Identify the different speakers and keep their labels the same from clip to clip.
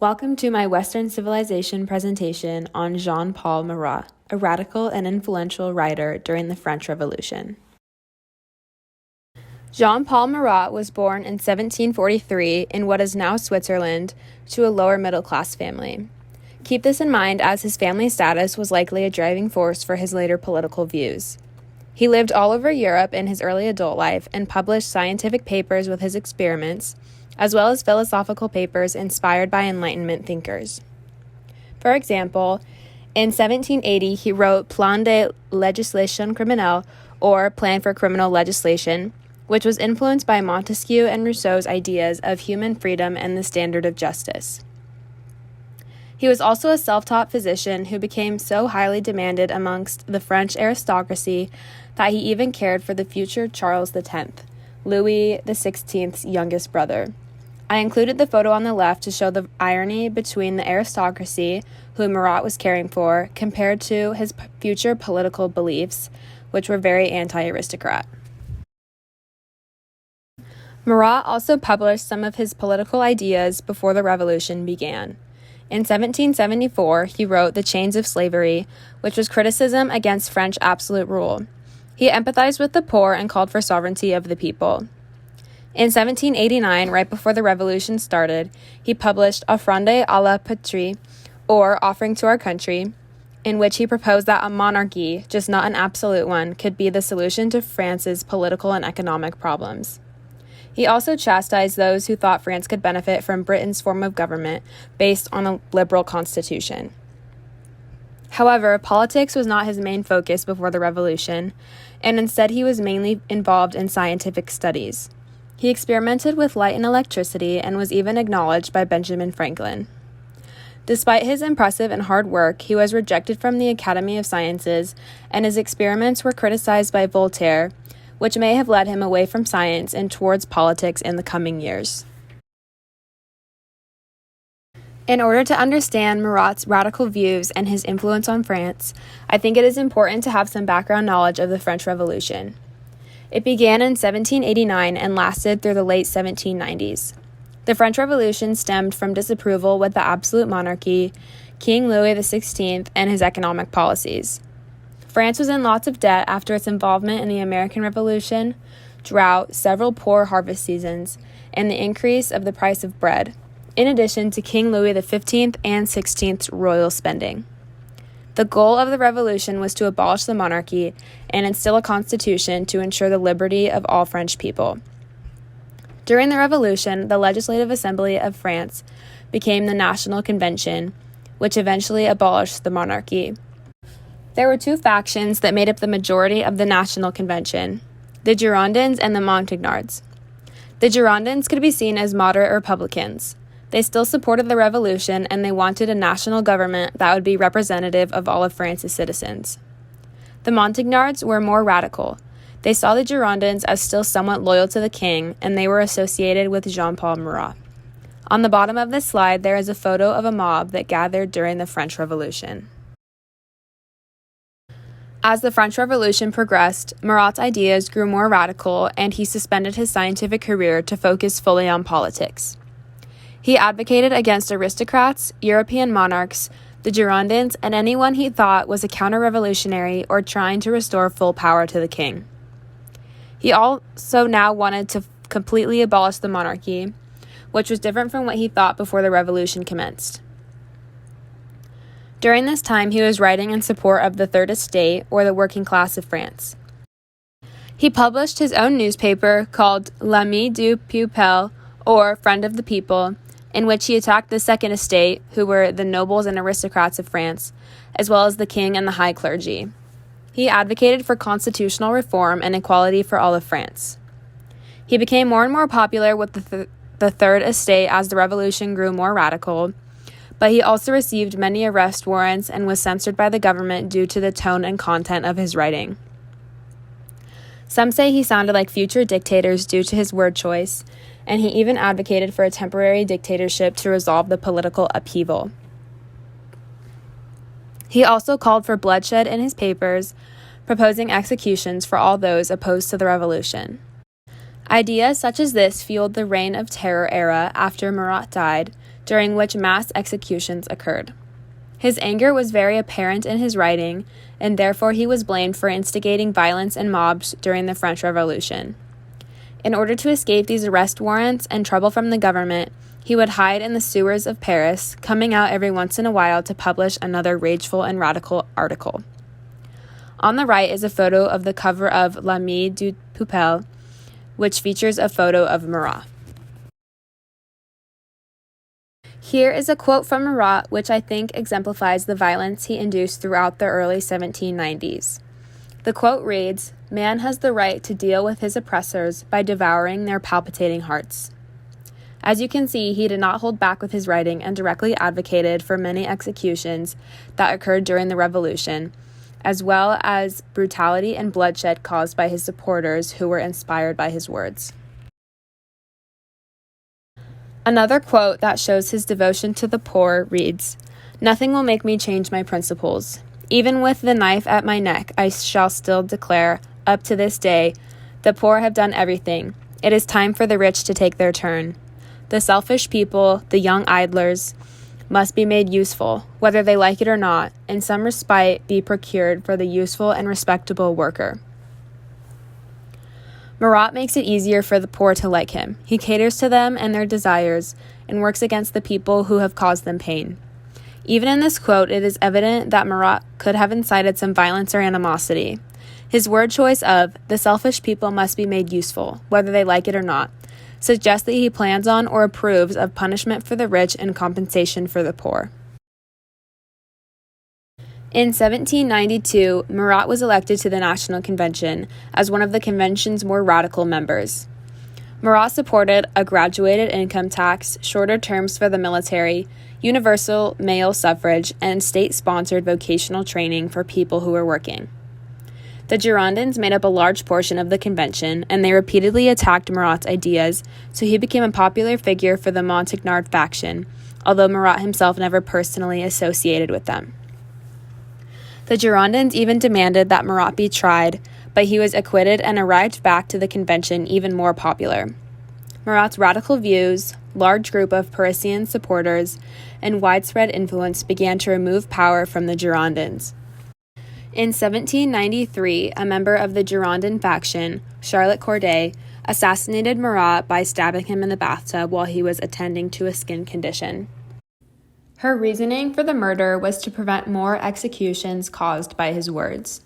Speaker 1: Welcome to my Western Civilization presentation on Jean-Paul Marat, a radical and influential writer during the French Revolution. Jean-Paul Marat was born in 1743 in what is now Switzerland to a lower middle-class family. Keep this in mind as his family status was likely a driving force for his later political views. He lived all over Europe in his early adult life and published scientific papers with his experiments, as well as philosophical papers inspired by Enlightenment thinkers. For example, in 1780 he wrote Plan de législation criminelle, or Plan for Criminal Legislation, which was influenced by Montesquieu and Rousseau's ideas of human freedom and the standard of justice. He was also a self-taught physician who became so highly demanded amongst the French aristocracy that he even cared for the future Charles X, Louis XVI's youngest brother. I included the photo on the left to show the irony between the aristocracy, who Marat was caring for, compared to his future political beliefs, which were very anti-aristocrat. Marat also published some of his political ideas before the revolution began. In 1774, he wrote The Chains of Slavery, which was criticism against French absolute rule. He empathized with the poor and called for sovereignty of the people. In 1789, right before the revolution started, he published Offrande à la Patrie, or Offering to Our Country, in which he proposed that a monarchy, just not an absolute one, could be the solution to France's political and economic problems. He also chastised those who thought France could benefit from Britain's form of government based on a liberal constitution. However, politics was not his main focus before the revolution, and instead he was mainly involved in scientific studies. He experimented with light and electricity and was even acknowledged by Benjamin Franklin. Despite his impressive and hard work, he was rejected from the Academy of Sciences, and his experiments were criticized by Voltaire, which may have led him away from science and towards politics in the coming years. In order to understand Marat's radical views and his influence on France, I think it is important to have some background knowledge of the French Revolution. It began in 1789 and lasted through the late 1790s. The French Revolution stemmed from disapproval with the absolute monarchy, King Louis XVI, and his economic policies. France was in lots of debt after its involvement in the American Revolution, drought, several poor harvest seasons, and the increase of the price of bread, in addition to King Louis XV and XVI's royal spending. The goal of the revolution was to abolish the monarchy and instill a constitution to ensure the liberty of all French people. During the revolution, the Legislative Assembly of France became the National Convention, which eventually abolished the monarchy. There were two factions that made up the majority of the National Convention, the Girondins and the Montagnards. The Girondins could be seen as moderate Republicans. They still supported the revolution, and they wanted a national government that would be representative of all of France's citizens. The Montagnards were more radical. They saw the Girondins as still somewhat loyal to the king, and they were associated with Jean-Paul Marat. On the bottom of this slide, there is a photo of a mob that gathered during the French Revolution. As the French Revolution progressed, Marat's ideas grew more radical, and he suspended his scientific career to focus fully on politics. He advocated against aristocrats, European monarchs, the Girondins, and anyone he thought was a counter-revolutionary or trying to restore full power to the king. He also now wanted to completely abolish the monarchy, which was different from what he thought before the revolution commenced. During this time, he was writing in support of the Third Estate, or the working class of France. He published his own newspaper called L'Ami du Peuple, or Friend of the People, in which he attacked the Second Estate, who were the nobles and aristocrats of France, as well as the king and the high clergy. He advocated for constitutional reform and equality for all of France. He became more and more popular with the Third Estate as the revolution grew more radical, but he also received many arrest warrants and was censored by the government due to the tone and content of his writing. Some say he sounded like future dictators due to his word choice, and he even advocated for a temporary dictatorship to resolve the political upheaval. He also called for bloodshed in his papers, proposing executions for all those opposed to the revolution. Ideas such as this fueled the Reign of Terror era after Marat died, during which mass executions occurred. His anger was very apparent in his writing, and therefore he was blamed for instigating violence and mobs during the French Revolution. In order to escape these arrest warrants and trouble from the government, he would hide in the sewers of Paris, coming out every once in a while to publish another rageful and radical article. On the right is a photo of the cover of L'Ami du Peuple, which features a photo of Marat. Here is a quote from Marat, which I think exemplifies the violence he induced throughout the early 1790s. The quote reads, "Man has the right to deal with his oppressors by devouring their palpitating hearts." As you can see, he did not hold back with his writing and directly advocated for many executions that occurred during the Revolution, as well as brutality and bloodshed caused by his supporters who were inspired by his words. Another quote that shows his devotion to the poor reads, "Nothing will make me change my principles. Even with the knife at my neck, I shall still declare, up to this day, the poor have done everything. It is time for the rich to take their turn. The selfish people, the young idlers, must be made useful, whether they like it or not, and some respite be procured for the useful and respectable worker." Marat makes it easier for the poor to like him. He caters to them and their desires, and works against the people who have caused them pain. Even in this quote, it is evident that Marat could have incited some violence or animosity. His word choice of, "the selfish people must be made useful, whether they like it or not," suggests that he plans on or approves of punishment for the rich and compensation for the poor. In 1792, Marat was elected to the National Convention as one of the convention's more radical members. Marat supported a graduated income tax, shorter terms for the military, universal male suffrage, and state-sponsored vocational training for people who were working. The Girondins made up a large portion of the convention, and they repeatedly attacked Marat's ideas, so he became a popular figure for the Montagnard faction, although Marat himself never personally associated with them. The Girondins even demanded that Marat be tried, but he was acquitted and arrived back to the convention even more popular. Marat's radical views, large group of Parisian supporters, and widespread influence began to remove power from the Girondins. In 1793, a member of the Girondin faction, Charlotte Corday, assassinated Marat by stabbing him in the bathtub while he was attending to a skin condition. Her reasoning for the murder was to prevent more executions caused by his words.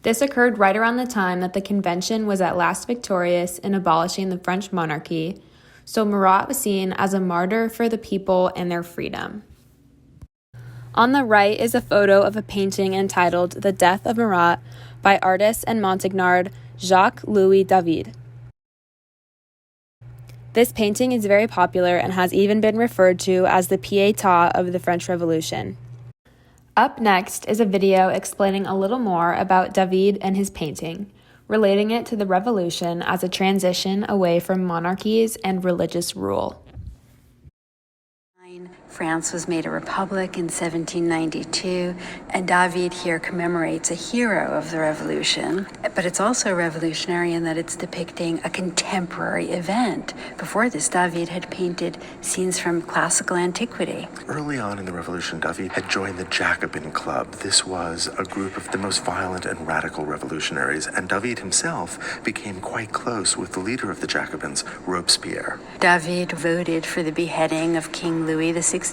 Speaker 1: This occurred right around the time that the convention was at last victorious in abolishing the French monarchy, so Marat was seen as a martyr for the people and their freedom. On the right is a photo of a painting entitled "The Death of Marat" by artist and Montagnard Jacques-Louis David. This painting is very popular and has even been referred to as the Pietà of the French Revolution. Up next is a video explaining a little more about David and his painting, relating it to the revolution as a transition away from monarchies and religious rule.
Speaker 2: France was made a republic in 1792, and David here commemorates a hero of the revolution, but it's also revolutionary in that it's depicting a contemporary event. Before this, David had painted scenes from classical antiquity.
Speaker 3: Early on in the revolution, David had joined the Jacobin Club. This was a group of the most violent and radical revolutionaries, and David himself became quite close with the leader of the Jacobins, Robespierre.
Speaker 2: David voted for the beheading of King Louis XVI.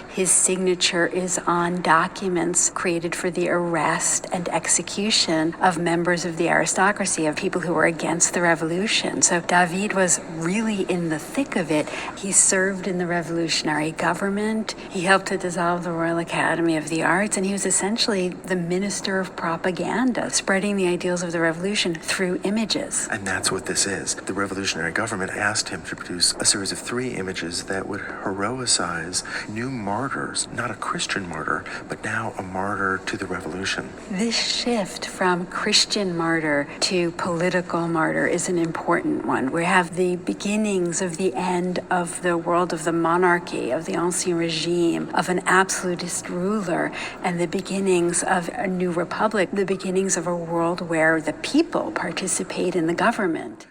Speaker 2: His signature is on documents created for the arrest and execution of members of the aristocracy, of people who were against the revolution. So David was really in the thick of it. He served in the revolutionary government. He helped to dissolve the Royal Academy of the Arts, and he was essentially the minister of propaganda, spreading the ideals of the revolution through images.
Speaker 3: And that's what this is. The revolutionary government asked him to produce a series of 3 images that would heroicize new martyrs, not a Christian martyr, but now a martyr to the revolution.
Speaker 2: This shift from Christian martyr to political martyr is an important one. We have the beginnings of the end of the world of the monarchy, of the Ancien Regime, of an absolutist ruler, and the beginnings of a new republic, the beginnings of a world where the people participate in the government.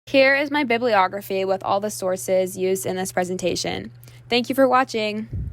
Speaker 1: Here is my bibliography with all the sources used in this presentation. Thank you for watching.